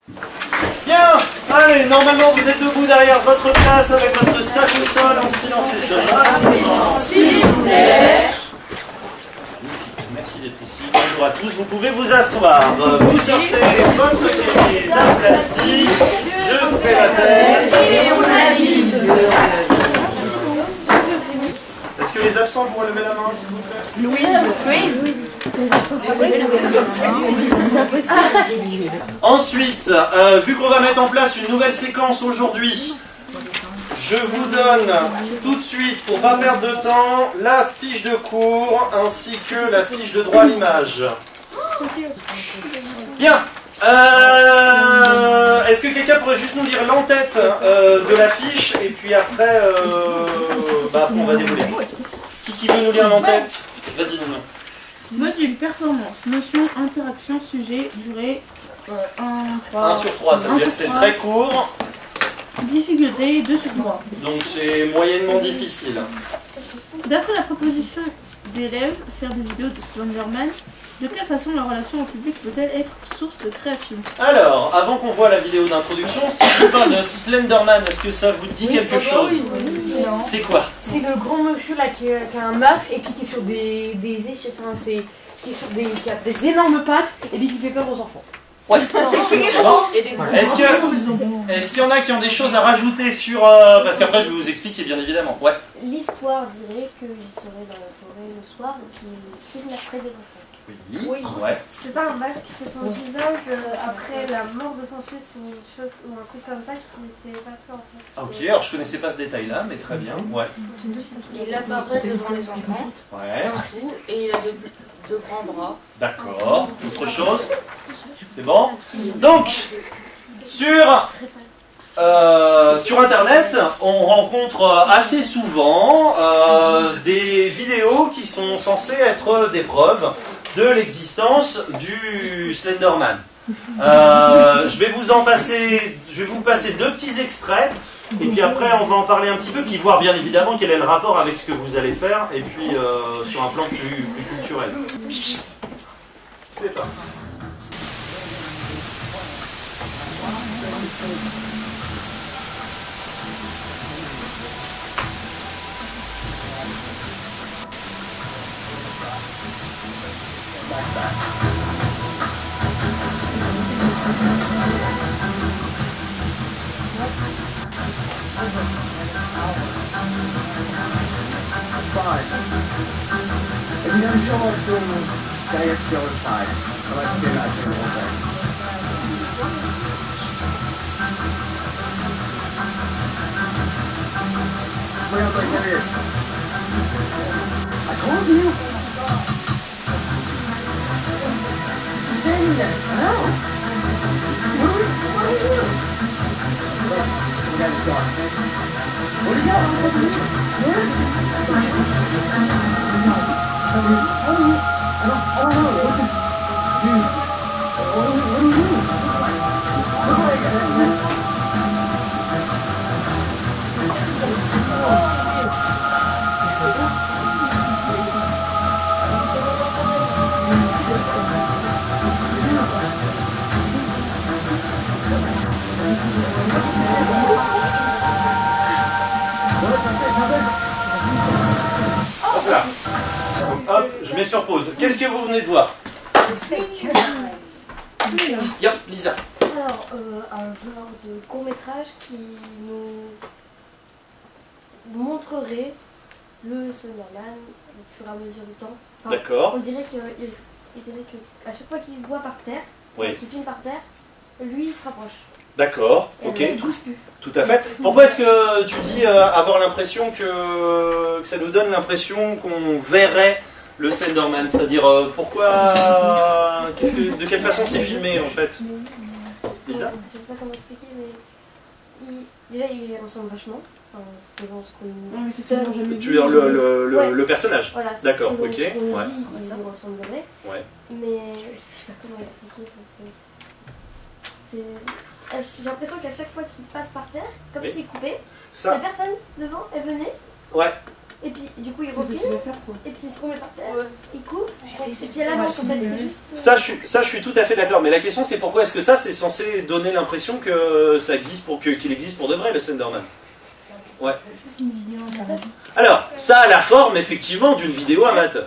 Bien, allez, normalement vous êtes debout derrière votre classe avec votre sac au sol en silence et s'il vous plaît. Merci d'être ici. Bonjour à tous, vous pouvez vous asseoir. Vous sortez votre cahier d'art plastique. Je fais la tête. Et on avise. Est-ce que les absents pourraient lever la main, s'il vous plaît? Ensuite, vu qu'on va mettre en place une nouvelle séquence aujourd'hui, je vous donne tout de suite, pour ne pas perdre de temps, la fiche de cours ainsi que la fiche de droit à l'image. Bien. Est-ce que quelqu'un pourrait juste nous dire l'entête de la fiche et puis après, on va dérouler. Qui veut nous lire l'entête? Vas-y, Nono. Module performance, notion, interaction, sujet, durée, 1 sur 3, ça veut dire que c'est très court. Difficulté, 2 sur 3. Donc c'est moyennement difficile. D'après la proposition d'élèves, faire des vidéos de Slenderman, de quelle façon la relation au public peut-elle être source de création? Alors, avant qu'on voit la vidéo d'introduction, si je vous parle de Slenderman, est-ce que ça vous dit quelque chose? C'est quoi? C'est le grand monsieur là qui a un masque et puis qui est sur des échelles, enfin, qui a des énormes pattes et puis qui fait peur aux enfants. Ouais. Est-ce qu'il y en a qui ont des choses à rajouter sur... parce qu'après je vais vous expliquer bien évidemment. Ouais. L'histoire dirait qu'il serait dans la forêt le soir et qu'il kidnapperait des enfants. Oui. Ouais. C'est pas un masque, c'est son visage après la mort de son fils ou une chose ou un truc comme ça qui s'est passé en fait. Ok, alors je connaissais pas ce détail-là, mais très bien. Ouais. Il apparaît devant les enfants, Ouais. d'un coup, et il a deux grands bras. D'accord. Autre chose? C'est bon? Donc, sur Internet, on rencontre assez souvent des vidéos qui sont censées être des preuves de l'existence du Slenderman. Je vais vous passer 2 petits extraits, et puis après on va en parler un petit peu, puis voir bien évidemment quel est le rapport avec ce que vous allez faire, et puis sur un plan plus culturel. C'est parti. If you don't show up doing stay still inside. I like to do that thing all day. Wait, there he is. I told you. He's standing there. No. What are you doing? Look, we got his dog. What is that? Where? I don't know. What do you do? Hop là. Hop, je mets sur pause. Qu'est-ce que vous venez de voir? Yep, Lisa. Alors, un genre de court-métrage qui nous montrerait le Slenderman au fur et à mesure du temps. Enfin, D'accord. on dirait qu'à chaque fois qu'il voit par terre, Oui. qu'il filme par terre, lui il se rapproche. D'accord, Et ok. il ne bouge plus. Tout à fait. Pourquoi est-ce que tu dis avoir l'impression que ça nous donne l'impression qu'on verrait le Slenderman? C'est-à-dire, pourquoi... de quelle façon c'est filmé en fait? Lisa? Je sais pas comment expliquer, mais déjà il ressemble vachement. Enfin, selon ce qu'on donne. Tu veux dire le personnage? Voilà, d'accord, selon ok. ce qu'on nous Ouais. dit, il nous ressemblerait. Ouais. Mais je sais pas comment expliquer. J'ai l'impression qu'à chaque fois qu'il passe par terre, comme Oui. s'il coupait, Ça, la personne devant, elle venait. ouais. et puis du coup il C'est recule, facile à faire quoi. et puis il se remet par terre, il coupe, et puis elle avance en fait, c'est juste... Ça, je suis tout à fait d'accord, mais la question c'est pourquoi est-ce que ça c'est censé donner l'impression que ça existe qu'il existe pour de vrai le Slenderman. Ouais. Alors, ça a la forme effectivement d'une vidéo amateur.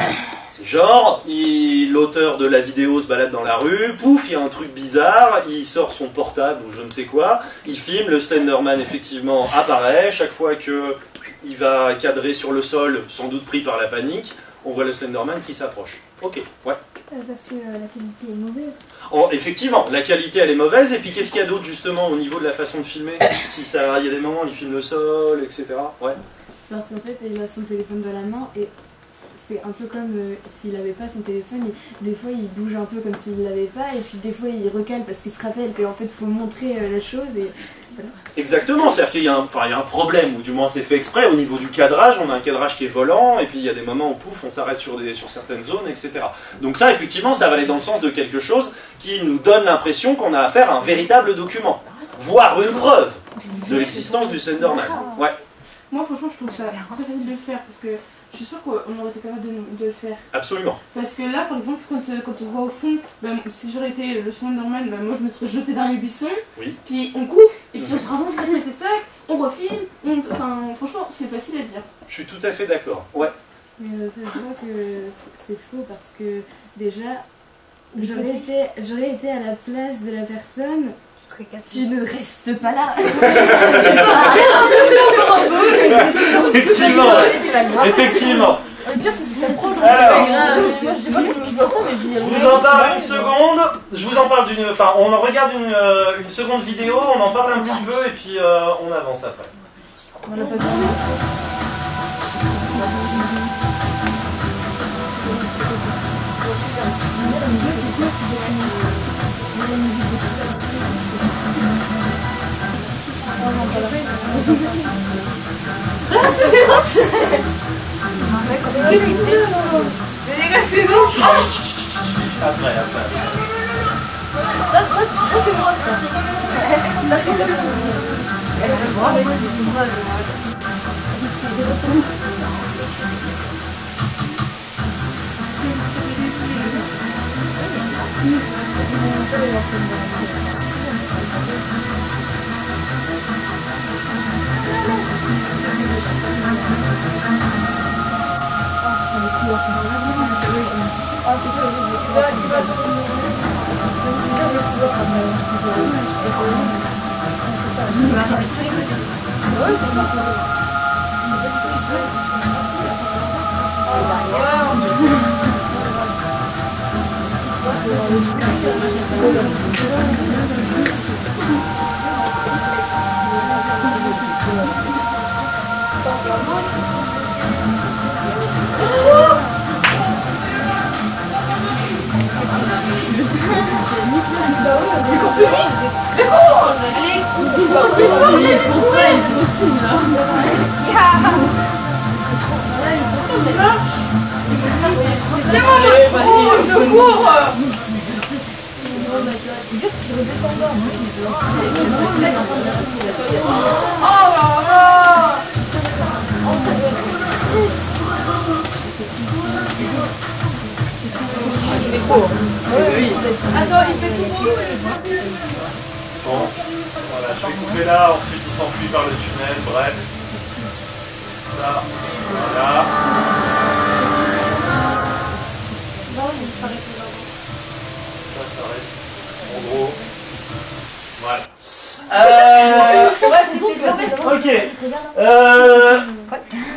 C'est genre, l'auteur de la vidéo se balade dans la rue, pouf, il y a un truc bizarre, il sort son portable ou je ne sais quoi, il filme, le Slenderman effectivement apparaît, chaque fois qu'il va cadrer sur le sol, sans doute pris par la panique, on voit le Slenderman qui s'approche. Ok, ouais. Parce que la qualité est mauvaise. Effectivement, la qualité elle est mauvaise, et puis qu'est-ce qu'il y a d'autre justement au niveau de la façon de filmer? Si ça, il y a des moments où il filme le sol, etc. Ouais. C'est parce qu'en fait, il a son téléphone dans la main et c'est un peu comme s'il n'avait pas son téléphone. Des fois, il bouge un peu comme s'il ne l'avait pas, et puis des fois, il recale parce qu'il se rappelle qu'en fait, il faut montrer la chose. Et voilà. Exactement, c'est-à-dire qu'il y a un problème, ou du moins c'est fait exprès, au niveau du cadrage, on a un cadrage qui est volant, et puis il y a des moments où pouf, on s'arrête sur certaines zones, etc. Donc ça, effectivement, ça va aller dans le sens de quelque chose qui nous donne l'impression qu'on a affaire à un véritable document, voire une preuve de l'existence du Slenderman. Ouais. Moi franchement je trouve ça très facile de le faire parce que je suis sûre qu'on aurait été capable de le faire. Absolument. Parce que là par exemple quand on voit au fond, si j'aurais été le Slenderman, moi je me serais jetée dans les buissons, oui. Puis on coupe, et puis on se ravance, tac, on refilme, enfin franchement c'est facile à dire. Je suis tout à fait d'accord, ouais. Mais ça se voit que c'est faux parce que déjà, j'aurais été à la place de la personne. Tu ne restes pas là. Effectivement. Effectivement. Alors, je vous en parle une seconde. Je vous en parle d'une. Enfin, on en regarde une seconde vidéo, on en parle un petit peu et puis on avance après. Après. Bon, voilà, je vais couper là, ensuite il s'enfuit par le tunnel, bref. Ça, voilà. Ça reste, en gros, voilà. Ok.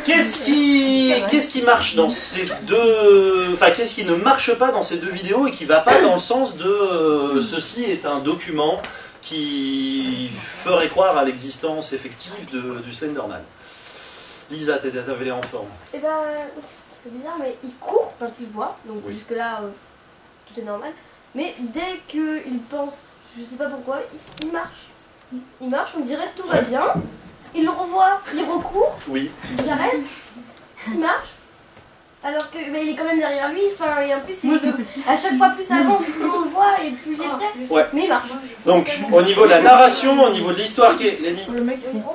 Qu'est-ce qui marche dans ces deux... Enfin, qu'est-ce qui ne marche pas dans ces deux vidéos et qui va pas dans le sens de ceci est un document qui ferait croire à l'existence effective du Slenderman. Lisa, t'avais l'air en forme. Eh ben, c'est bizarre, mais il court quand il voit, donc oui. Jusque-là, tout est normal. Mais dès qu'il pense, je sais pas pourquoi, il marche. Il marche, on dirait tout va bien. Il le revoit, il recourt, oui. il s'arrête, il marche. Alors que il est quand même derrière lui, enfin, et en plus, Moi, je me fais à chaque fois plus ça avance, plus on le voit et plus il est prêt. Ouais. Mais il marche. Donc, au niveau de la narration, au niveau de l'histoire qui est... Lenny,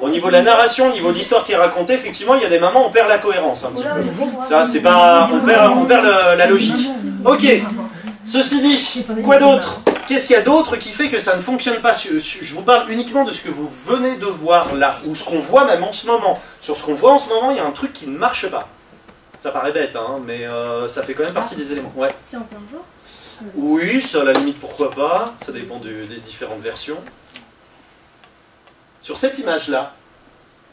au niveau de la narration, au niveau de l'histoire qui est racontée, effectivement, il y a des moments où on perd la cohérence un petit peu. Ça, c'est pas... On perd la logique. Ok. Ceci dit, quoi d'autre? Qu'est-ce qu'il y a d'autre qui fait que ça ne fonctionne pas? Je vous parle uniquement de ce que vous venez de voir là, ou ce qu'on voit même en ce moment. Sur ce qu'on voit en ce moment, il y a un truc qui ne marche pas. Ça paraît bête, hein, mais ça fait quand même partie des éléments. Ouais. C'est en plein jour. Oui, ça à la limite pourquoi pas, ça dépend des différentes versions. Sur cette image-là,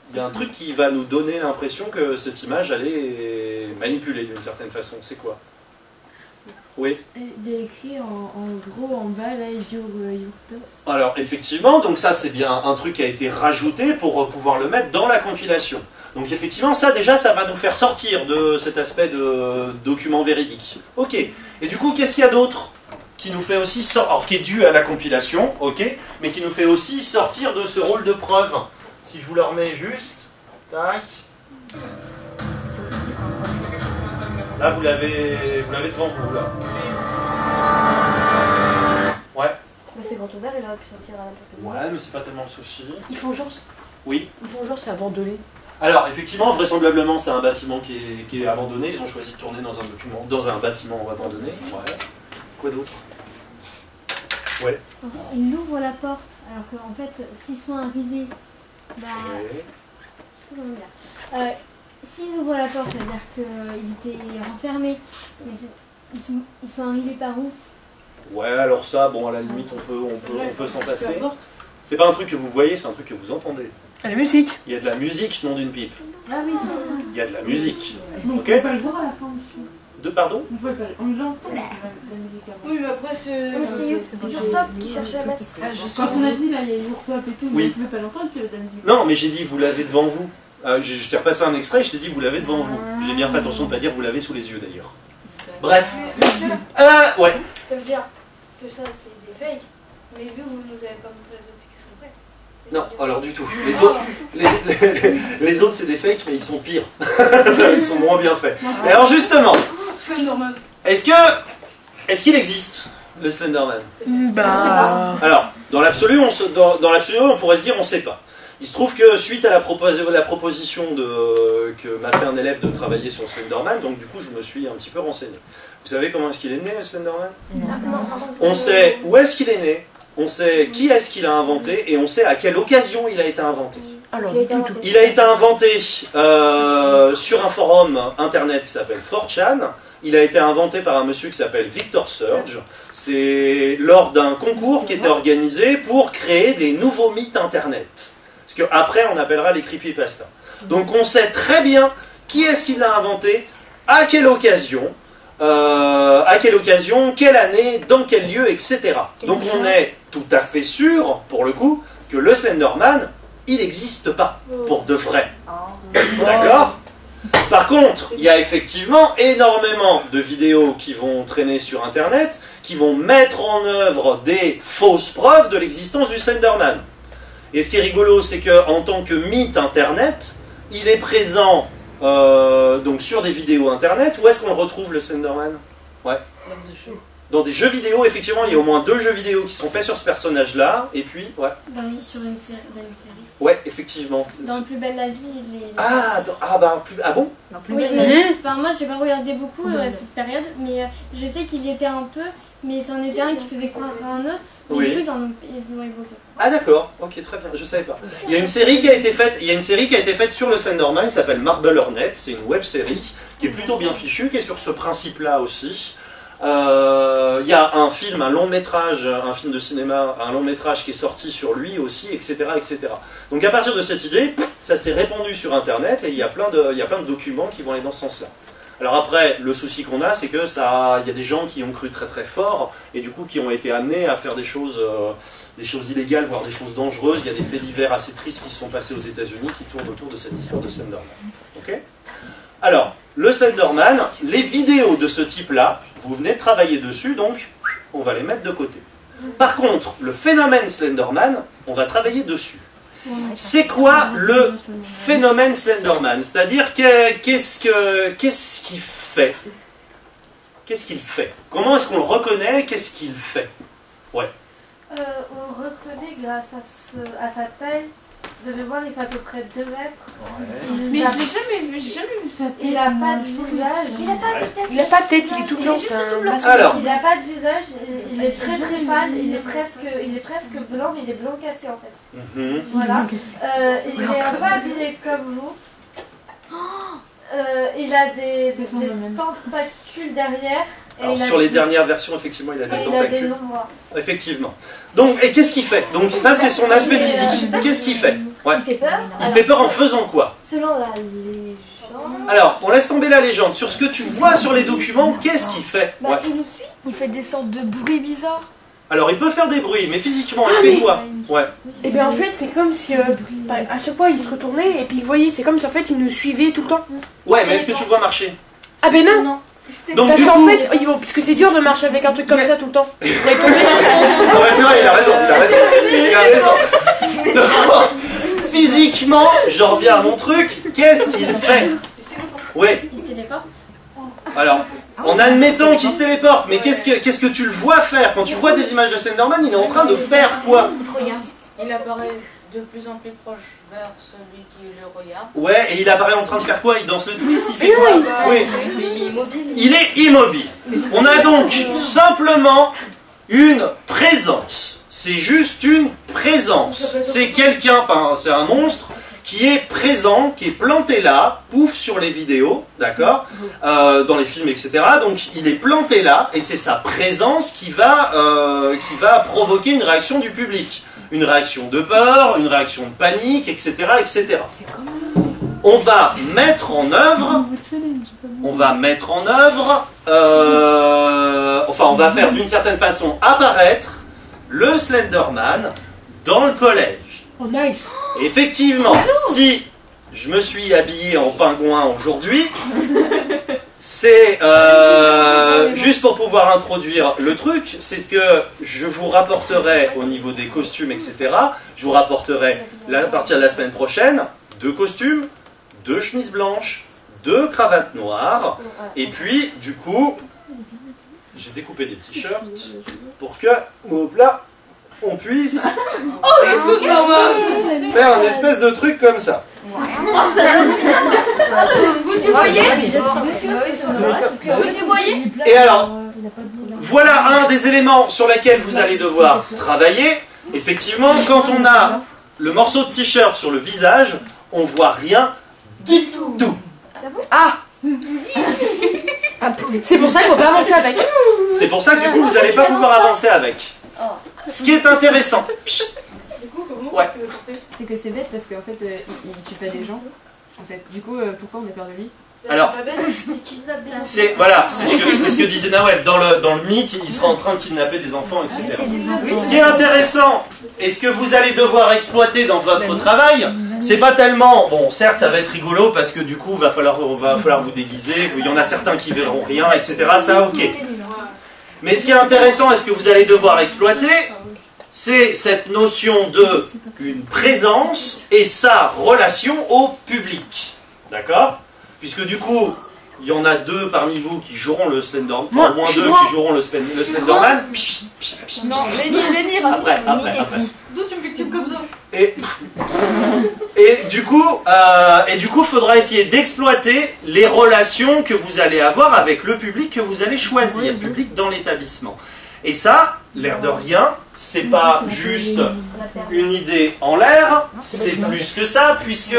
il y a un truc qui va nous donner l'impression que cette image, elle est manipulée d'une certaine façon. C'est quoi? Oui. Il y a écrit en gros en bas là, your tops. Alors effectivement, donc ça c'est bien un truc qui a été rajouté pour pouvoir le mettre dans la compilation. Donc effectivement, ça déjà, ça va nous faire sortir de cet aspect de document véridique. Ok. Et du coup, qu'est-ce qu'il y a d'autre qui nous fait aussi sortir, alors qui est dû à la compilation, ok, mais qui nous fait aussi sortir de ce rôle de preuve. Si je vous le remets juste, tac. Là, vous l'avez devant vous, là. Ouais. Mais c'est grand ouvert, il aurait pu sortir à n'importe quel moment. Ouais, mais c'est pas tellement le souci. Ils font genre, Oui. c'est abandonné. Alors, effectivement, vraisemblablement, c'est un bâtiment qui est abandonné. Ils ont choisi de tourner dans un bâtiment abandonné. Ouais. Quoi d'autre? Ouais. Ils ouvrent la porte, alors qu'en fait, s'ils sont arrivés, bah, Ouais. comment dire, s'ils ouvrent la porte, ça veut dire qu'ils étaient renfermés, mais ils sont arrivés par où? Ouais, alors ça, bon, à la limite, on peut s'en passer. C'est pas un truc que vous voyez, c'est un truc que vous entendez. La musique. Il y a de la musique, non d'une pipe. Ah oui. Il y a de la musique. On Ok. peut pas le voir à la fin aussi. Pardon? On l'entend, la musique avant. Oui, mais après, c'est. Mais c'est sur top qui cherchait à mettre. Quand on a dit là, il y a Yourtop et tout, mais Oui. on ne peut pas l'entendre qu'il y a de la musique. Non, mais j'ai dit, vous l'avez devant vous. Je t'ai repassé un extrait, je t'ai dit, vous l'avez devant vous. J'ai bien fait attention de ne pas dire, vous l'avez sous les yeux d'ailleurs. Bref. Ouais. Ça veut dire que ça, c'est des fakes. Mais vu que vous nous avez pas montré les autres qui sont vrais. Non, alors du tout. Les autres, les autres c'est des fakes, mais ils sont pires. Ils sont moins bien faits. Et alors justement, est-ce qu'il existe le Slenderman? Bah. Alors, dans l'absolu, on pourrait se dire on sait pas. Il se trouve que suite à la proposition que m'a fait un élève de travailler sur Slenderman, donc du coup je me suis un petit peu renseigné. Vous savez comment est-ce qu'il est né, le Slenderman? On sait où est-ce qu'il est né, on sait qui est-ce qu'il a inventé, et on sait à quelle occasion il a été inventé. Alors, Il a été inventé sur un forum internet qui s'appelle 4chan. Il a été inventé par un monsieur qui s'appelle Victor Surge. C'est lors d'un concours qui était organisé pour créer des nouveaux mythes internet. Ce qu'après on appellera les creepypasta. Donc on sait très bien qui est-ce qui l'a inventé, à quelle occasion, quelle année, dans quel lieu, etc. Donc on est tout à fait sûr, pour le coup, que le Slenderman, il n'existe pas, pour de vrai. D'accord? Par contre, il y a effectivement énormément de vidéos qui vont traîner sur Internet, qui vont mettre en œuvre des fausses preuves de l'existence du Slenderman. Et ce qui est rigolo, c'est qu'en tant que mythe Internet, il est présent donc sur des vidéos Internet. Où est-ce qu'on le retrouve, le Slenderman? Ouais. Dans des jeux vidéo, effectivement, il y a au moins 2 jeux vidéo qui sont faits sur ce personnage-là. Et puis, ouais. Sur une série. Ouais, effectivement. Dans le Plus belle la vie, Ah bon? Oui, mais enfin, moi j'ai pas regardé beaucoup cette période, mais je sais qu'il y était un peu, mais c'en était un qui faisait croire à un autre, mais Oui. du coup ils l'ont évoqué. Ah d'accord, ok, très bien, je savais pas. Il y a une série qui a été faite, sur le Slenderman qui s'appelle Marble Hornet. C'est une web série qui est plutôt bien fichue, qui est sur ce principe-là aussi. Il y a un film, un long métrage, un film de cinéma, un long métrage qui est sorti sur lui aussi, etc., etc. Donc à partir de cette idée, ça s'est répandu sur Internet et il y a plein de documents qui vont aller dans ce sens-là. Alors après, le souci qu'on a, c'est que il y a des gens qui ont cru très très fort et du coup qui ont été amenés à faire des choses illégales, voire des choses dangereuses. Il y a des faits divers assez tristes qui se sont passés aux États-Unis qui tournent autour de cette histoire de Slenderman. Ok ? Alors, le Slenderman, les vidéos de ce type-là, vous venez de travailler dessus, donc on va les mettre de côté. Par contre, le phénomène Slenderman, on va travailler dessus. C'est quoi le phénomène Slenderman? C'est-à-dire qu'est-ce qui fait? Qu'est-ce qu'il fait? Comment est-ce qu'on le reconnaît? Qu'est-ce qu'il fait? Ouais. On reconnaît grâce à sa taille. De mémoire, il fait à peu près 2 mètres. Mais je l'ai jamais vu, j'ai jamais vu sa tête. Il a pas de visage. Il a pas de tête. Il a pas de tête, il est tout blanc. juste c'est un tout blanc. masque. Alors, Il a pas de visage. Il est très très pâle. Il est presque blanc, mais il est blanc cassé en fait. Voilà. Il est un peu habillé comme vous. Il a des tentacules derrière. alors sur les dernières versions, effectivement, il a des Il a des tentacules. longs bras. Effectivement. Donc, et qu'est-ce qu'il fait? Donc ça, c'est son aspect physique. Qu'est-ce qu'il fait? Ouais. Il fait peur. Il fait peur en faisant quoi? Selon la légende. Alors, on laisse tomber la légende. Sur ce que tu vois sur les documents, qu'est-ce qu'il fait? Ouais. Il nous suit. Il fait des sortes de bruits bizarres. Alors, il peut faire des bruits, mais physiquement, il fait quoi? Ouais. Et bien en fait, c'est comme si à chaque fois il se retournait et puis vous voyez, c'est comme si en fait il nous suivait tout le temps. Ouais, mais est-ce que tu le vois marcher? Ah ben non. Donc Parce du qu'en coup... fait, parce que c'est dur de marcher avec un truc comme ça tout le temps. Non, mais c'est vrai, il a raison, il a raison. Non, physiquement, j'en reviens à mon truc, qu'est-ce qu'il fait? Oui. Il se téléporte. Alors, en admettant qu'il se téléporte, mais qu'est-ce que tu le vois faire? Quand tu vois des images de Slenderman, il est en train de faire quoi? Il apparaît de plus en plus proche vers celui qui le regarde. Ouais, et il apparaît en train de faire quoi? Il danse le twist, il fait quoi? Oui. Il est immobile. Il est immobile. On a donc simplement une présence. C'est juste une présence. C'est quelqu'un, enfin c'est un monstre qui est présent, qui est planté là, pouf sur les vidéos, d'accord, dans les films, etc. Donc il est planté là, et c'est sa présence qui va provoquer une réaction du public. Une réaction de peur, une réaction de panique, etc. etc. On va mettre en œuvre, enfin on va faire d'une certaine façon apparaître le Slenderman dans le collège. Oh nice. Effectivement, si je me suis habillé en pingouin aujourd'hui, c'est juste pour pouvoir introduire le truc, c'est que je vous rapporterai au niveau des costumes, etc. Je vous rapporterai à partir de la semaine prochaine 2 costumes, 2 chemises blanches, 2 cravates noires, et puis du coup, j'ai découpé des t-shirts pour que, hop là, on puisse faire un espèce de truc comme ça. Vous y voyez? Vous y voyez? Et alors, voilà un des éléments sur lesquels vous allez devoir travailler. Effectivement, quand on a le morceau de t-shirt sur le visage, on voit rien du tout. Ah. C'est pour ça qu'il faut pas avancer avec. C'est pour ça que du coup, vous n'allez pas pouvoir avancer avec. Ce qui est intéressant. Ouais. C'est que c'est bête parce qu'en fait, il tue pas des gens. En fait, du coup, pourquoi on a peur de lui? Alors, c'est ce que disait Nawel. Dans le mythe, il sera en train de kidnapper des enfants, etc. Ce qui est intéressant, et ce que vous allez devoir exploiter dans votre travail, c'est pas tellement... Bon, certes, ça va être rigolo, parce que du coup, va falloir vous déguiser, il y en a certains qui verront rien, etc. Ça, ok. Mais ce qui est intéressant, et ce que vous allez devoir exploiter, c'est cette notion de une présence et sa relation au public. D'accord? Puisque du coup, il y en a 2 parmi vous qui joueront le Slenderman, enfin au moins 2 qui joueront le Slenderman. Non, Lenny, Après. d'où tu me victimes comme ça? Et du coup, faudra essayer d'exploiter les relations que vous allez avoir avec le public que vous allez choisir, le public dans l'établissement. Et ça, l'air de rien, c'est pas juste une idée en l'air, c'est plus que ça, puisque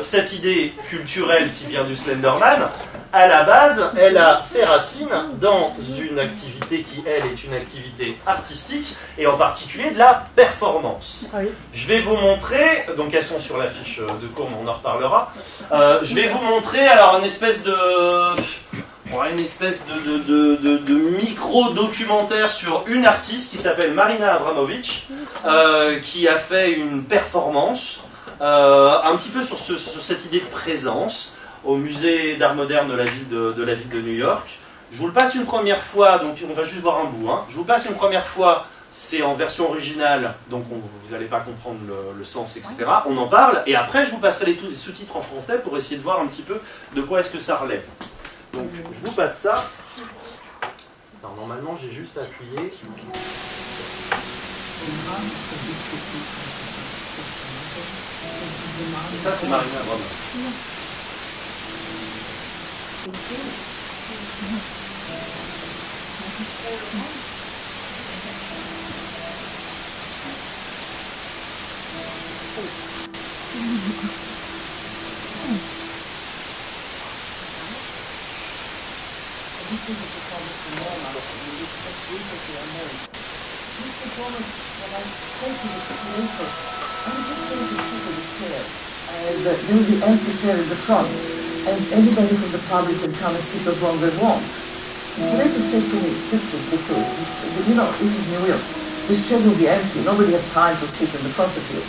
cette idée culturelle qui vient du Slenderman, à la base, elle a ses racines dans une activité qui, elle, est une activité artistique, et en particulier de la performance. Je vais vous montrer, donc elles sont sur la fiche de cours, mais on en reparlera, je vais vous montrer alors une espèce de micro-documentaire sur une artiste qui s'appelle Marina Abramovic, qui a fait une performance un petit peu sur cette idée de présence au musée d'art moderne de la ville de New York. Je vous le passe une première fois, donc on va juste voir un bout. Je vous le passe une première fois, c'est en version originale, donc vous n'allez pas comprendre le sens, etc. On en parle, et après je vous passerai les sous-titres en français pour essayer de voir un petit peu de quoi est-ce que ça relève. Donc je vous passe ça. Alors, normalement j'ai juste à appuyer. Et ça c'est Marina Brome. And there will be empty chair in the front, and anybody from the public can come and sit as long as they want. The lady said to me, this was ridiculous, you know, this is New York. This chair will be empty, nobody has time to sit in the front of you.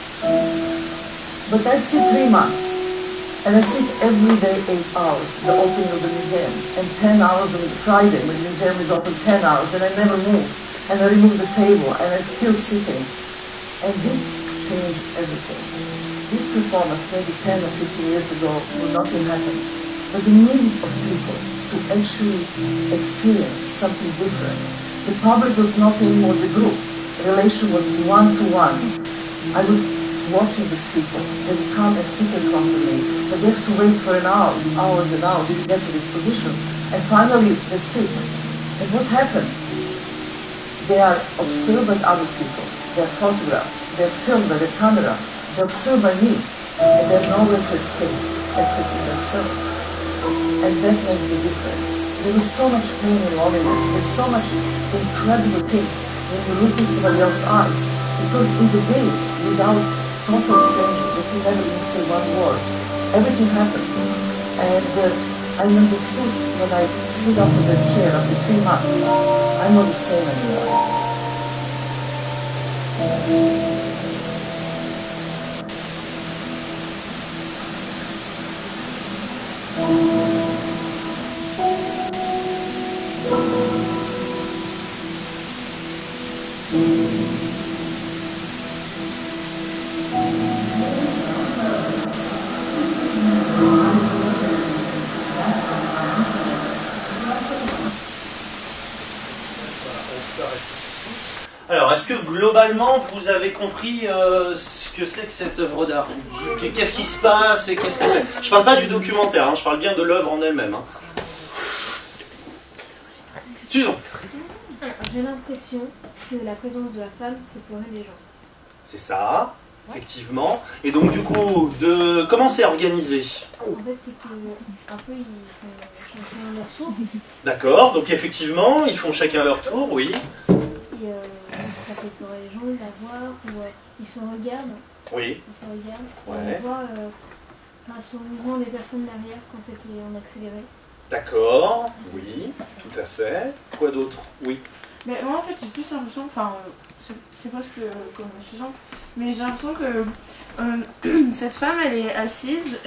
But I sit 3 months, and I sit every day 8 hours, the opening of the museum, and 10 hours on Friday when the museum is open 10 hours, and I never move. And I remove the table, and I'm still sitting. And this changed everything. This performance, maybe 10 or 15 years ago, would not have happened. But the need of people to actually experience something different. The public was not anymore the group. The relation was one-to-one. I was watching these people. They would come and sit in front of me. But they have to wait for an hour, hours and hours to get to this position. And finally, they sit. And what happened? They are observed by other people. They are photographed. They are filmed by the camera. They are observed by me. And they have nowhere to escape except in themselves. And that makes the difference. There is so much pain and loneliness. There's so much incredible things when you look in somebody else's eyes. Because in the days without total stranger, that you never even say one word, everything happened. And I understood when I stood up in that chair after 3 months, I'm not the same anymore. Alors, est-ce que globalement vous avez compris ce que c'est que cette œuvre d'art? Qu'est-ce qui se passe et qu'est-ce que c'est? Je parle pas du documentaire, hein, je parle bien de l'œuvre en elle-même. Hein. Susan. J'ai l'impression que la présence de la femme fait pleurer les gens. C'est ça, effectivement. Et donc du coup, comment c'est organisé? En fait, c'est que un peu ils font chacun leur tour. D'accord, donc effectivement, ils font chacun leur tour, oui. Et ça fait pleurer les gens d'avoir, ils se regardent. Oui. Ils se regardent. Ouais. On voit grâce au mouvement des personnes derrière quand c'était en accéléré. D'accord, oui, tout à fait. Quoi d'autre? Oui. Mais moi en fait j'ai plus l'impression, enfin c'est presque comme Susan, mais j'ai l'impression que cette femme elle est assise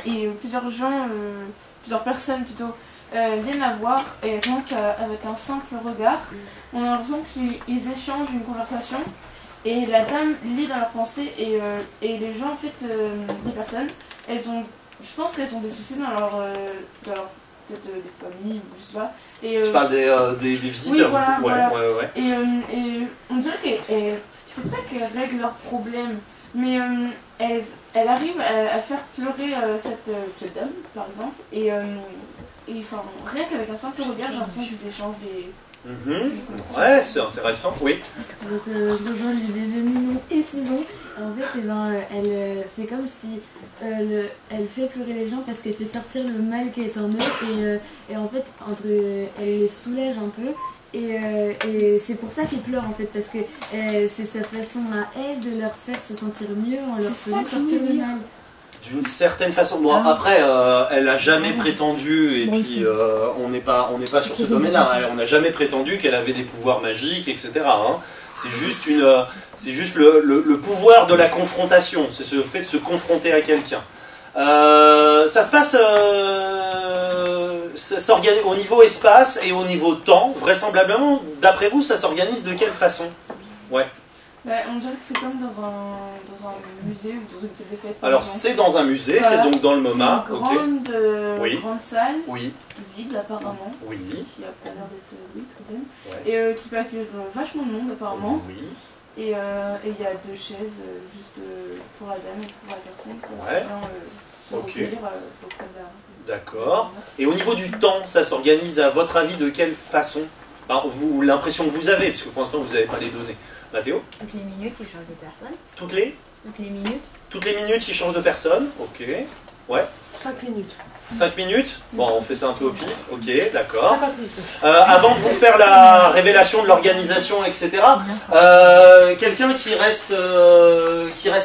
et plusieurs gens, plusieurs personnes plutôt, viennent la voir et rien qu'avec un simple regard, on a l'impression qu'ils échangent une conversation et la dame lit dans leurs pensées et les gens en fait, les personnes, je pense qu'elles ont des soucis dans leur peut-être des familles, je sais pas. Et, tu parles des visiteurs. Oui, voilà. Ouais. Et on dirait qu'elles, je ne sais pas qu'elles règlent leurs problèmes, mais elles arrivent à faire pleurer cette dame, par exemple. Et enfin, rien qu'avec un simple regard, j'ai l'impression qu'ils échangent des... Ouais, c'est intéressant, oui. Donc je rejoins les deux Minon et Susan. En fait, c'est comme si elle fait pleurer les gens parce qu'elle fait sortir le mal qui est en eux et en fait elle les soulage un peu et c'est pour ça qu'ils pleurent en fait parce que c'est sa façon à elle de leur faire se sentir mieux en leur faisant sortir le mal. D'une certaine façon. Bon, après, elle n'a jamais prétendu, et puis on n'est pas sur ce domaine-là, on n'a jamais prétendu qu'elle avait des pouvoirs magiques, etc. Hein. C'est juste le pouvoir de la confrontation, c'est le fait de se confronter à quelqu'un. Ça se passe ça s'organise au niveau espace et au niveau temps, vraisemblablement, d'après vous, ça s'organise de quelle façon? Ouais. Bah, on dirait que c'est comme dans un musée ou dans une salle des fêtes. Alors c'est dans un musée, Voilà. c'est donc dans le MoMA. C'est une grande, Oui. grande salle, Oui, vide apparemment, oui, qui a pas l'air d'être très pleine, ouais. et qui peut accueillir vachement de monde apparemment. Oui. Et il y a 2 chaises juste pour la dame et pour la personne qui Ouais. vient se Ok. recueillir auprès de la... D'accord. Et au niveau du temps, ça s'organise à votre avis de quelle façon? Alors, vous, l'impression que vous avez, parce que pour l'instant vous n'avez pas les données. Mathéo? Toutes les minutes, il change de personne. Toutes les Toutes les minutes, il change de personne. Ok. Ouais. 5 minutes. 5 minutes? Bon, on fait ça un peu au pif. Ok, d'accord. 50 minutes. Avant de vous faire la révélation de l'organisation, etc., quelqu'un qui reste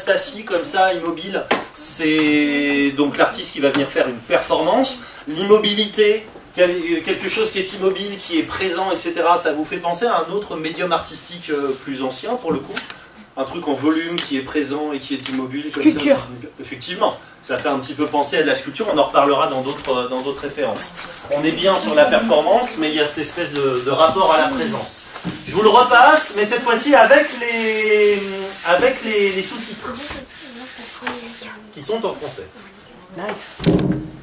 assis comme ça, immobile, c'est donc l'artiste qui va venir faire une performance. L'immobilité, quelque chose qui est immobile, qui est présent, etc., ça vous fait penser à un autre médium artistique plus ancien, pour le coup? Un truc en volume qui est présent et qui est immobile comme Sculpture. ça. Effectivement, ça fait un petit peu penser à de la sculpture, on en reparlera dans d'autres références. On est bien sur la performance, mais il y a cette espèce de rapport à la présence. Je vous le repasse, mais cette fois-ci avec les sous-titres qui sont en français. Nice.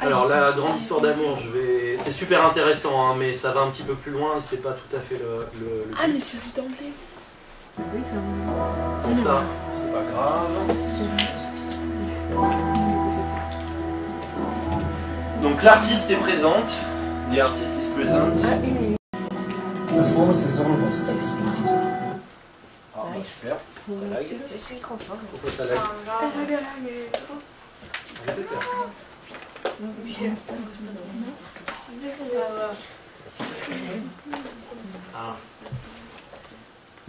Alors la grande histoire d'amour, c'est super intéressant, hein, mais ça va un petit peu plus loin, c'est pas tout à fait le Ah, mais c'est juste d'emblée. Oui, ça Comme ça, c'est pas grave. Donc l'artiste est présente. The artist is present. Performance is almost extinct. Ah, bah, super. Ça lag. Je suis trop fort. Pourquoi ça lag? Ah.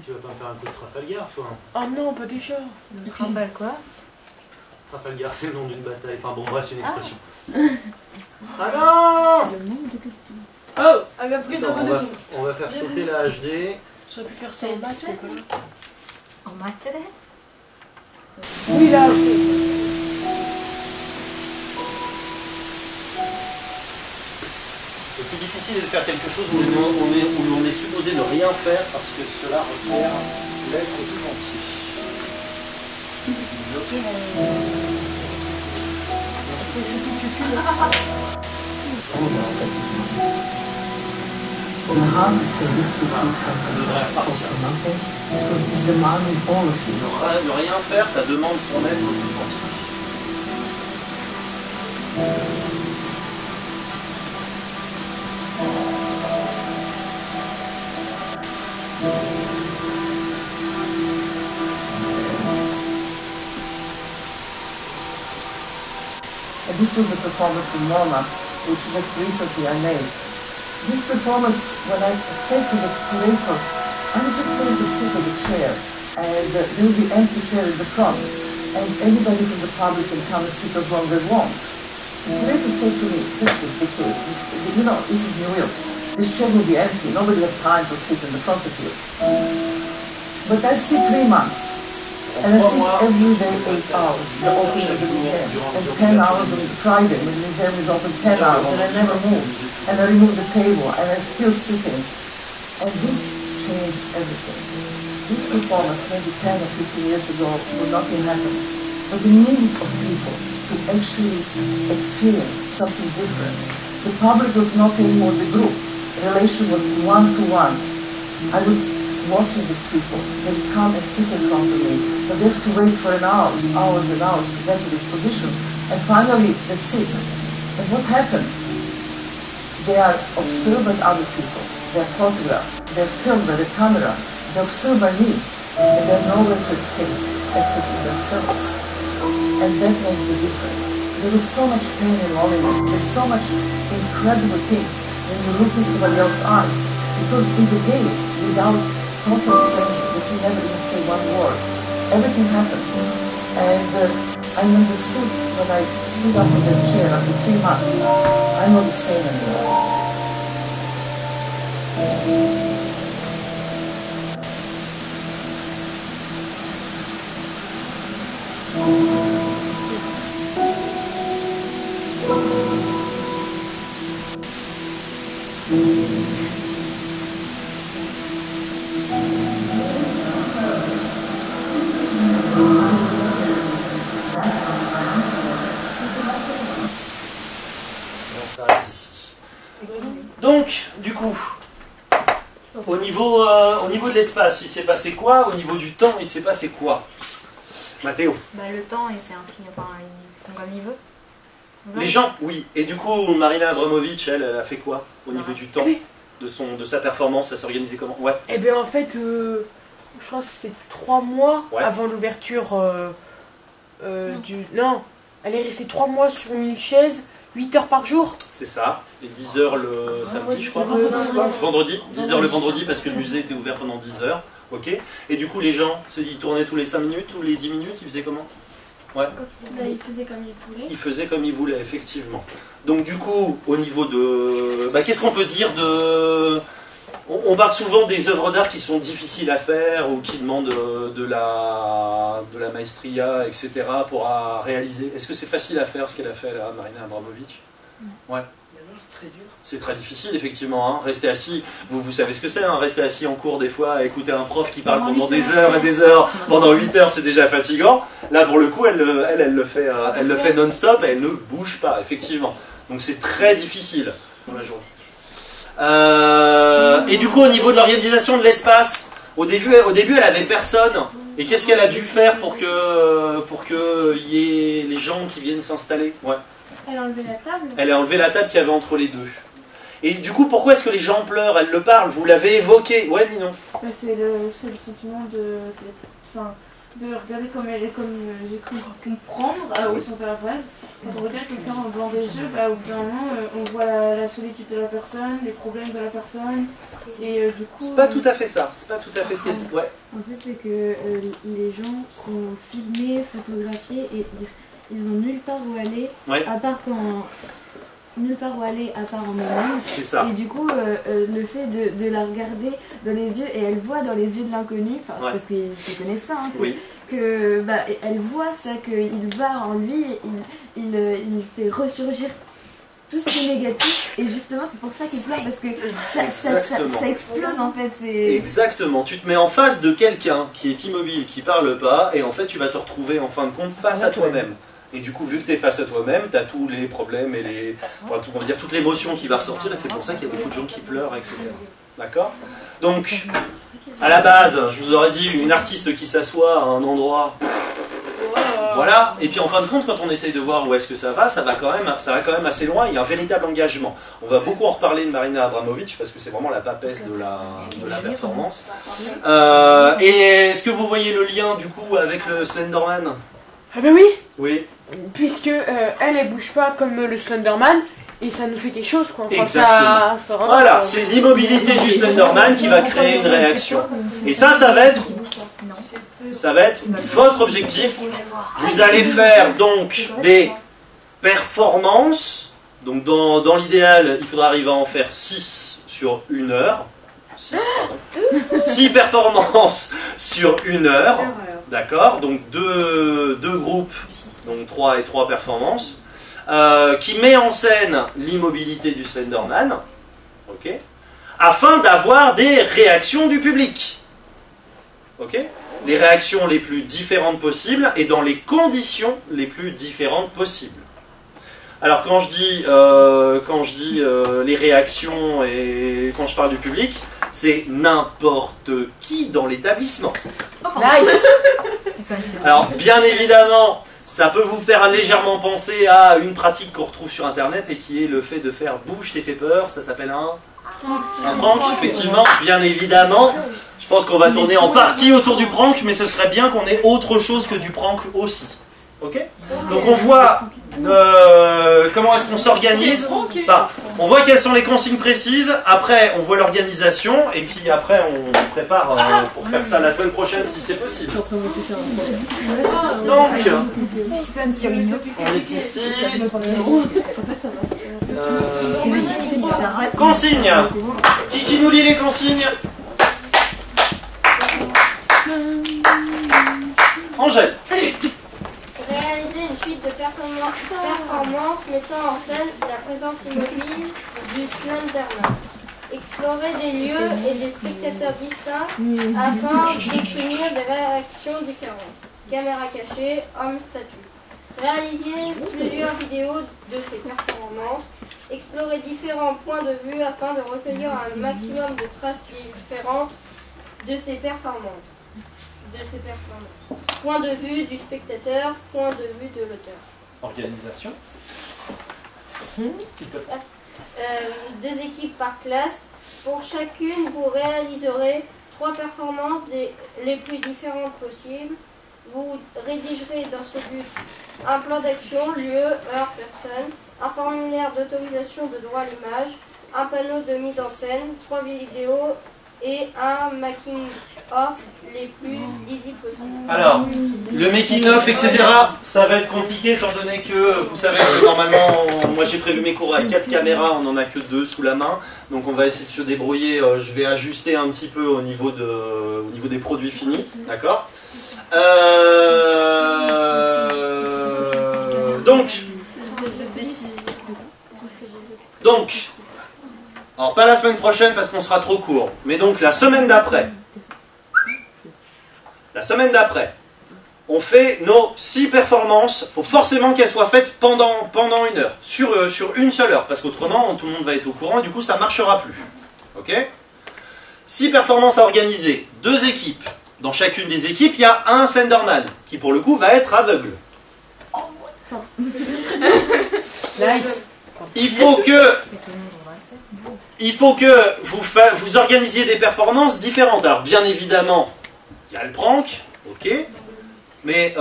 Tu vas pas me faire un coup de Trafalgar, toi? Oh non, pas des chats. Trafalgar quoi? Trafalgar, c'est le nom d'une bataille. Enfin bon, bref, c'est une expression. Ah non! Oh, Attends, on va faire sauter la HD. j'aurais pu faire ça en maths, quoi. En maths? Oui, là, ok. Le plus difficile est de faire quelque chose où l'on est supposé ne rien faire parce que cela requiert l'être tout entier. Notez Almost extinct. The hardest thing is to do something that's supposed to nothing, because it's demanding all of you. Ne rien faire, ça demande son être tout entier. And this was a performance in MoMA, which just recently I made. This performance, when I said to the curator, I'm just going to sit in the chair, and there will be empty chair in the front, and anybody from the public can come and sit as long as they want. The curator said to me, that's ridiculous. You know, this is New York. This chair will be empty. Nobody has time to sit in the front of you. But I sit 3 months. And I sit every day 8 hours, the opening of the museum, and 10 hours on Friday when the museum is open 10 hours, and I never move. And I remove the table, and I'm still sitting. And this changed everything. This performance, maybe 10 or 15 years ago, would not have happened. But the need of people to actually experience something different. The public was not anymore the group. The relation was one-to-one. I was watching these people. They come and sit in front of me, but they have to wait for an hour, hours and hours to get to this position. And finally, they sit. And what happened? They are observed by other people. They are photographed. They are filmed by the camera. They are observed by me. And they have nowhere to escape except in themselves. And that makes a difference. There is so much pain and loneliness. There's so much incredible things when you look in somebody else's eyes. Because in the days, without total stranger, that you never even say one word, everything happened. And I understood when I stood up in that chair after 3 months, I'm not the same anymore. au niveau de l'espace, il s'est passé quoi? Au niveau du temps, il s'est passé quoi? Mathéo? Bah, le temps, c'est infini, enfin, ils font comme ils veulent. Les gens, oui. Et du coup, Marina Abramovic, elle a fait quoi au niveau du temps, de sa performance? Ça s'est organisé comment? Ouais. Eh bien, en fait, je crois que c'est 3 mois avant l'ouverture du... Non, elle est restée 3 mois sur une chaise, 8 heures par jour. C'est ça. Et 10 heures le samedi, je crois. Vendredi. 10 heures le vendredi, parce que le musée était ouvert pendant 10 heures. Ok. Et du coup, les gens, ils tournaient tous les 5 minutes, tous les 10 minutes, ils faisaient comment? Ouais. Il faisait comme il voulait. Il faisait comme il voulait, effectivement. Donc du coup, au niveau de... qu'est-ce qu'on peut dire de... On parle souvent des œuvres d'art qui sont difficiles à faire ou qui demandent de la maestria, etc. pour réaliser. Est-ce que c'est facile à faire ce qu'elle a fait là, Marina Abramovic? Ouais. C'est très dur. C'est très difficile, effectivement. Hein. Rester assis, vous savez ce que c'est, hein. Rester assis en cours des fois, à écouter un prof qui parle pendant des heures et des heures, pendant 8 heures, c'est déjà fatigant. Là, pour le coup, elle le fait non-stop et elle ne bouge pas, effectivement. Donc c'est très difficile dans la journée. Et du coup, au niveau de l'organisation de l'espace, au début, elle avait personne. Et qu'est-ce qu'elle a dû faire pour que y ait les gens qui viennent s'installer? Ouais. Elle a enlevé la table. Elle a enlevé la table qu'il y avait entre les deux. Et du coup, pourquoi est-ce que les gens pleurent? Elle le parle, vous l'avez évoqué. Ouais, dis non. C'est le sentiment de regarder comme j'ai cru comprendre au centre de la phrase. Quand on regarde quelqu'un en blanc des yeux, au bout d'un moment, on voit la solitude de la personne, les problèmes de la personne. Et du coup. C'est pas tout à fait ça. C'est pas tout à fait ce qu'elle dit. Ouais. En fait, c'est que les gens sont filmés, photographiés et ils ont nulle part où aller, à part nulle part où aller à part en eux-mêmes. C'est ça. Et du coup, le fait de la regarder dans les yeux, et elle voit dans les yeux de l'inconnu, parce qu'ils ne se connaissent pas, hein, elle voit ça, qu'il va en lui, il fait ressurgir tout ce qui est négatif, et justement c'est pour ça qu'il pleure, parce que ça explose en fait. Exactement, tu te mets en face de quelqu'un qui est immobile, qui parle pas, et en fait tu vas te retrouver en fin de compte face à toi-même. Et du coup, vu que tu es face à toi-même, tu as tous les problèmes et toute l'émotion qui va ressortir, et c'est pour ça qu'il y a beaucoup de gens qui pleurent, etc. D'accord? Donc, à la base, je vous aurais dit, une artiste qui s'assoit à un endroit, voilà, et puis en fin de compte, quand on essaye de voir où est-ce que ça va quand même assez loin, il y a un véritable engagement. On va beaucoup en reparler de Marina Abramovic, parce que c'est vraiment la papesse de la performance. Et est-ce que vous voyez le lien, du coup, avec le Slenderman? Ah ben oui. Oui. Puisque elle bouge pas comme le Slenderman, et ça nous fait quelque chose, quoi. Enfin, exactement. Voilà, c'est l'immobilité du Slenderman qui va créer une réaction. Et ça va être votre objectif. Vous allez faire donc des performances. Donc dans l'idéal, il faudra arriver à en faire 6 sur 1 heure. 6 performances sur 1 heure. D'accord, donc deux groupes, donc 3 et 3 performances, qui met en scène l'immobilité du Slenderman, ok, afin d'avoir des réactions du public. Ok, les réactions les plus différentes possibles et dans les conditions les plus différentes possibles. Alors quand je dis les réactions et quand je parle du public, c'est n'importe qui dans l'établissement. Nice. Alors bien évidemment, ça peut vous faire légèrement penser à une pratique qu'on retrouve sur internet et qui est le fait de faire bouge, t'es fait peur, ça s'appelle un prank, effectivement, bien évidemment. Je pense qu'on va tourner en partie autour du prank, mais ce serait bien qu'on ait autre chose que du prank aussi. Ok? Donc on voit comment est-ce qu'on s'organise. Enfin, on voit quelles sont les consignes précises. Après, on voit l'organisation. Et puis après, on prépare pour faire ça la semaine prochaine si c'est possible. Donc, on est ici. Consignes. Qui nous lit les consignes? Angèle. Réaliser une suite de performances mettant en scène la présence immobile du Slenderman. Explorer des lieux et des spectateurs distincts afin d'obtenir des réactions différentes. Caméra cachée, homme statue. Réaliser plusieurs vidéos de ces performances. Explorer différents points de vue afin de recueillir un maximum de traces différentes de ses performances. Point de vue du spectateur, point de vue de l'auteur. Organisation. S'il te plaît. 2 équipes par classe. Pour chacune, vous réaliserez 3 performances les plus différentes possibles. Vous rédigerez dans ce but un plan d'action, lieu, heure, personne, un formulaire d'autorisation de droit à l'image, un panneau de mise en scène, 3 vidéos et un making-of les plus lisibles possibles. Alors, le making-of, etc., ça va être compliqué étant donné que vous savez que normalement, moi j'ai prévu mes cours avec 4 caméras, on n'en a que 2 sous la main, donc on va essayer de se débrouiller. Je vais ajuster un petit peu au niveau des produits finis, d'accord? Donc, alors pas la semaine prochaine parce qu'on sera trop court, mais donc la semaine d'après, on fait nos 6 performances. Il faut forcément qu'elles soient faites pendant 1 heure, sur une seule heure, parce qu'autrement tout le monde va être au courant et du coup ça ne marchera plus. Ok ? 6 performances à organiser, 2 équipes. Dans chacune des équipes, il y a un Slenderman qui pour le coup va être aveugle. Nice. Il faut que vous organisiez des performances différentes. Alors bien évidemment, il y a le prank, ok. Mais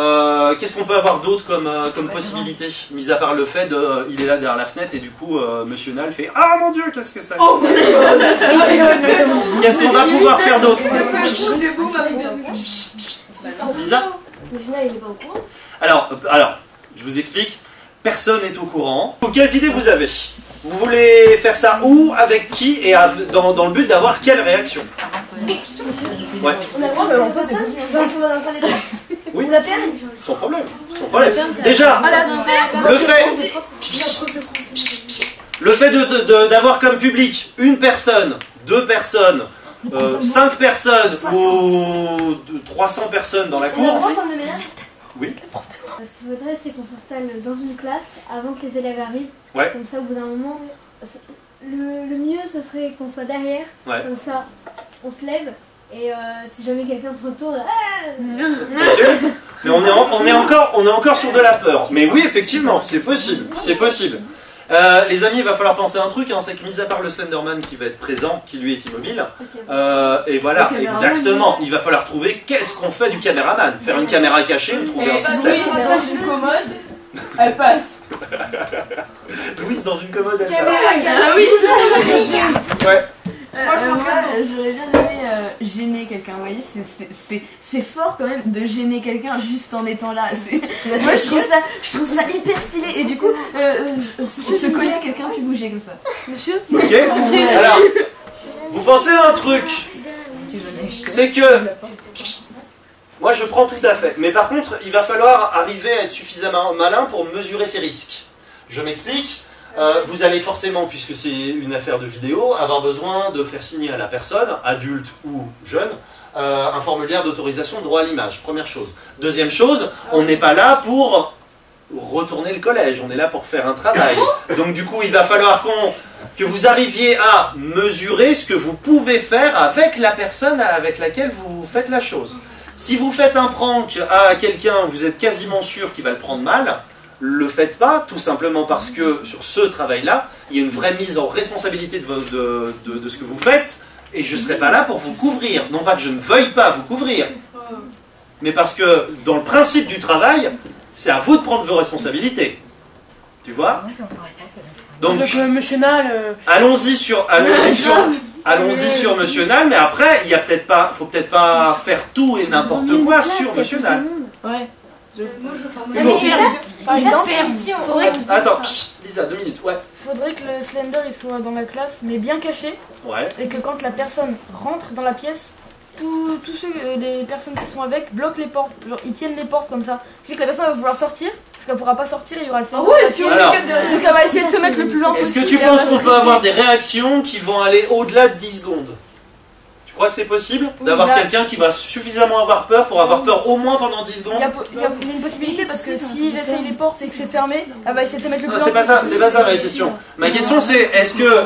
qu'est-ce qu'on peut avoir d'autre comme possibilité, mis à part le fait de, il est là derrière la fenêtre et du coup Monsieur Nal fait « Ah mon Dieu, qu'est-ce que ça ?» Qu'est-ce qu'on va pouvoir faire d'autre? Lisa? Alors, je vous explique. Personne n'est au courant. Quelles idées vous avez? Vous voulez faire ça où, avec qui et dans le but d'avoir quelle réaction? Ouais. On a le droit de l'entendre, dans la salle des Oui, sans problème. Déjà, le fait d'avoir comme public 1 personne, 2 personnes, 5 personnes ou 300 personnes dans la cour. Oui. Ce qu'il faudrait, c'est qu'on s'installe dans une classe avant que les élèves arrivent. Ouais. Comme ça, au bout d'un moment, le mieux, ce serait qu'on soit derrière. Ouais. Comme ça, on se lève. Et si jamais quelqu'un se retourne... Mais on est encore sur de la peur. Mais oui, effectivement, c'est possible. C'est possible. Les amis, il va falloir penser à un truc, hein, c'est que mis à part le Slenderman qui va être présent, qui lui est immobile, et voilà, exactement, il va falloir trouver qu'est-ce qu'on fait du caméraman. Faire une caméra cachée ou trouver un système. Louise, dans une commode, elle passe. Louise, dans une commode, elle passe. Caméra cachée. Ouais. Moi, j'aurais bien aimé gêner quelqu'un, vous voyez, c'est fort quand même de gêner quelqu'un juste en étant là. Moi je trouve ça hyper stylé et du coup se coller à quelqu'un puis bouger comme ça. Monsieur? Ok. Alors, vous pensez à un truc, c'est que moi je prends tout à fait, mais par contre il va falloir arriver à être suffisamment malin pour mesurer ses risques. Je m'explique. Vous allez forcément, puisque c'est une affaire de vidéo, avoir besoin de faire signer à la personne, adulte ou jeune, un formulaire d'autorisation de droit à l'image. Première chose. Deuxième chose, on n'est pas là pour retourner le collège, on est là pour faire un travail. Donc du coup, il va falloir que vous arriviez à mesurer ce que vous pouvez faire avec la personne avec laquelle vous faites la chose. Si vous faites un prank à quelqu'un, vous êtes quasiment sûr qu'il va le prendre mal. Le faites pas, tout simplement parce que sur ce travail-là, il y a une vraie mise en responsabilité de ce que vous faites, et je ne serai pas là pour vous couvrir. Non pas que je ne veuille pas vous couvrir, mais parce que dans le principe du travail, c'est à vous de prendre vos responsabilités. Tu vois? Donc, Monsieur Nal, allons-y sur Monsieur Nal, mais après, il faut peut-être pas faire tout et n'importe quoi sur Monsieur Nal. Ouais. Hugo. par exemple, Attends, Lisa, 2 minutes, ouais. faudrait que le Slender il soit dans la classe, mais bien caché, Ouais. et que quand la personne rentre dans la pièce, tous les personnes qui sont avec bloquent les portes, genre ils tiennent les portes comme ça. Ce qui fait que la personne va vouloir sortir, parce qu'elle pourra pas sortir, il y aura le Slender. Alors, donc elle va essayer de se mettre le plus loin est-ce possible. que tu penses qu'on peut avoir des réactions qui vont aller au-delà de 10 secondes? Tu crois que c'est possible d'avoir quelqu'un qui va suffisamment avoir peur pour avoir peur au moins pendant 10 secondes? Il y a une possibilité parce que s'il essaye les portes et que c'est fermé, elle va essayer de se mettre le plus loin. C'est pas ça ma question. Ma question c'est, est-ce que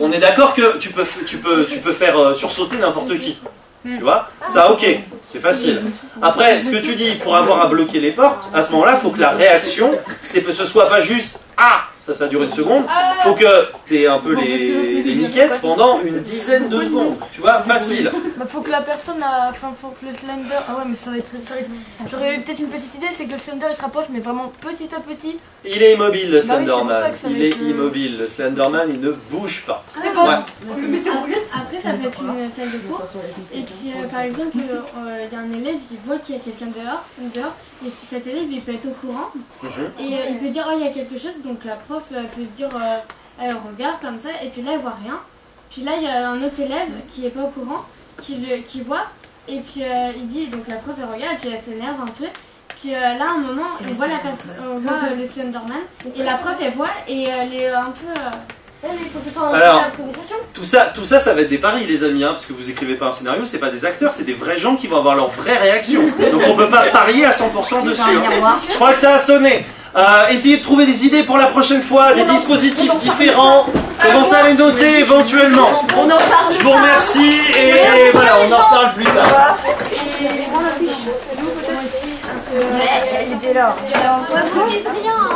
on est d'accord que tu peux faire sursauter n'importe qui? Tu vois? Ça, ok, c'est facile. Après, ce que tu dis, pour avoir à bloquer les portes, à ce moment-là, il faut que la réaction, c'est que ce soit pas juste « Ah !» ça dure une seconde. Faut que tu aies un peu les miquettes pendant une dizaine de secondes. Tu vois, facile. Bah, faut que la personne enfin, faut que le Slender. Ah ouais, mais ça va être. J'aurais eu peut-être une petite idée, c'est que le Slender il se rapproche, mais vraiment petit à petit. Il est immobile, le Bah oui, Slenderman. c'est pour ça que ça Il va est être, immobile. Le Slenderman, il ne bouge pas. Après, ça peut être une salle de cours. Et puis, par exemple, il y a un élève qui voit qu'il y a quelqu'un dehors, et si cet élève il peut être au courant, et il peut dire oh il y a quelque chose, donc la prof peut se dire elle regarde comme ça, et puis là elle voit rien. Puis là il y a un autre élève qui est pas au courant, qui voit, et puis il dit, donc la prof elle regarde, et puis elle s'énerve un peu. Puis là à un moment on voit le Slenderman, et la prof elle voit, et elle est un peu... Alors, tout ça, ça va être des paris, les amis, hein, parce que vous écrivez pas un scénario, c'est pas des acteurs, c'est des vrais gens qui vont avoir leur vraie réaction. Donc on peut pas parier à 100% dessus. Hein. Je crois que ça a sonné. Essayez de trouver des idées pour la prochaine fois, des dispositifs différents. Commencez à les noter éventuellement. Je vous remercie et voilà, on en reparle plus tard. Elle était là. Rien.